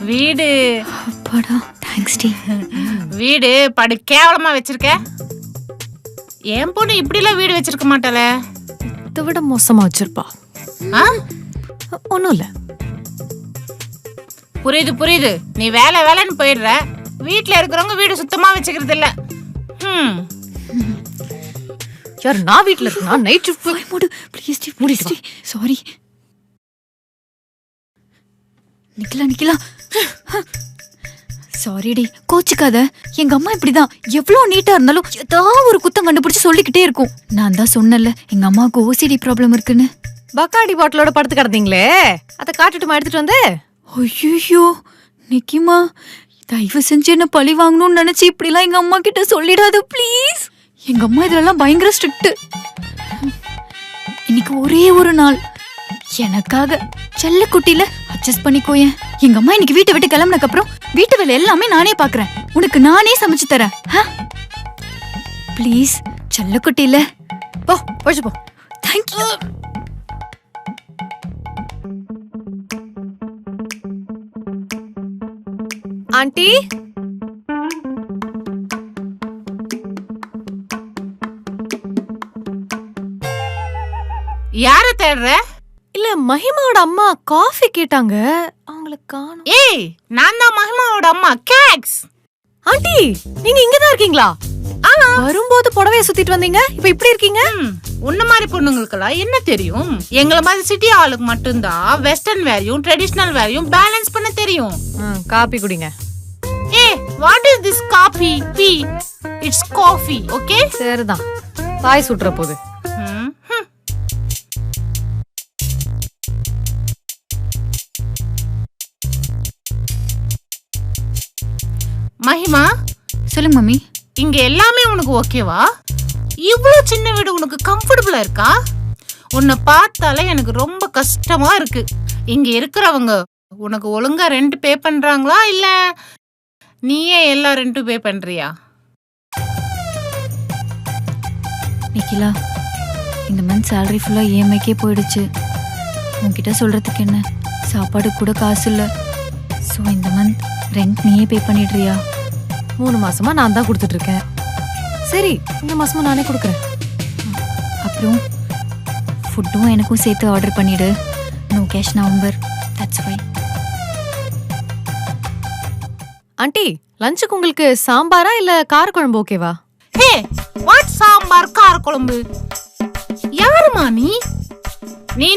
வீடு அப்பாடா thanks D. வீடு படு கேவலமா வச்சிருக்க. என் பொண்ணு இப்படிலாம் வீடு வச்சிருக்க மாட்டாளே. இதை விட மோசமா வச்சிருப்பா. ஒன்றும் இல்லை. புரியுது புரியுது, நீ வேலை வேலைன்னு போயிடுற. வீட்டுல இருக்கிறவங்க வீடு சுத்தமா வச்சுக்கிறது இல்ல. யார் நான் வீட்டுல இருக்கா? நைட் ஷிஃப்ட் போய் மூடு ப்ளீஸ் டி. மூடிட்டு சாரி. நிக்கலா சாரி டி, கோச்சிக்காத. எங்க அம்மா இப்படிதான், எவ்வளவு நீட்டா இருந்தாலும் ஏதாவது ஒரு குத்தம் கண்டுபிடிச்சு சொல்லிக்கிட்டே இருக்கும். நான் தான் சொன்னல எங்க அம்மாவுக்கு ஓசிடி ப்ராப்ளம் இருக்குன்னு. பக்காடி பாட்டிலோட படுத்து கிடந்தீங்களே, அதை காட்டுட்டுமா எடுத்துட்டு வந்து? ஐயோ நிக்கிமா, தயவு செஞ்சு என்ன பழி வாங்கணும்னு நினைச்சு இப்படிலாம் எங்க அம்மா கிட்ட சொல்லிடாத ப்ளீஸ். எங்க அம்மா இதெல்லாம் பயங்கர ஸ்ட்ரிக்ட். இன்னைக்கு ஒரே ஒரு நாள் எனக்காக செல்ல குட்டில அட்ஜஸ்ட் பண்ணிக்கோயேன். எங்க அம்மா இன்னைக்கு வீட்டை விட்டு கிளம்புனதுக்கு அப்புறம் வீட்டு வேலை எல்லாமே நானே பாக்குறேன். உனக்கு நானே சமைச்சு தரேன். ப்ளீஸ் செல்ல குட்டில போ, போச்சு போ. தேங்க்யூ. ஆண்டி, யார தேடுற? இல்ல மஹிமாவோட அம்மா காஃபி கேட்டாங்க, அவங்கள காணோம். ஏய், நான் தான் மஹிமாவோட அம்மா கேக்ஸ். ஆண்டி, நீங்க இங்கதான் இருக்கீங்களா? வரும்போது புடவைய சுத்திட்டு வந்தீங்க, இப்ப இப்படி இருக்கீங்க. உன்ன மாதிரி பொண்ணுங்களுக்கெல்லாம் என்ன தெரியும்? எங்களை மாதிரி சிட்டி ஆளுக்கு மட்டும்தான் வெஸ்டர்ன் வேரியும் ட்ரெடிஷனல் வேரியும் பேலன்ஸ் பண்ண தெரியும். காபி குடிங்க. ஏய், what is this coffee? Tea. It's coffee, okay? சரிதான், தாய் சுட்டுற போது. மஹிமா, சொல்லுங்க மம்மி. இங்க எல்லாமே உனக்கு ஓகேவா? இவ்வளவு சின்ன வீடு உனக்கு கம்ஃபர்டபுளா இருக்கா? உன்னை பார்த்தாலே எனக்கு ரொம்ப கஷ்டமா இருக்கு. இங்க இருக்கிறவங்க உனக்கு ஒழுங்கா ரெண்ட் பே பண்றாங்களா இல்ல நீயே எல்லா ரெண்டும் பே பண்றியா? நிக்கிலா, இந்த மந்த் சேலரி ஃபுல்லா இஎம்ஐக்கே போயிடுச்சு. உன்கிட்ட சொல்றதுக்கு என்ன, சாப்பாடு கூட காசு இல்ல. ஸோ இந்த மந்த் ரெண்ட் நீயே பே பண்ணிடுறியா? 3 மாசமா நான் தான் கொடுத்துட்டு இருக்கேன். சரி, இந்த மாசமா நானே கொடுக்குறேன். அப்புறம் ஃபுட்டும் எனக்கும் சேர்த்து ஆர்டர் பண்ணிடு. No cash November, that's why. Aunty, லஞ்சுக்கு உங்களுக்கு சாம்பாரா இல்ல காரக்குழம்பு ஓகேவா? ஹே, வாட் சாம்பார் கார குழம்பு? யாருமா நீ? நீ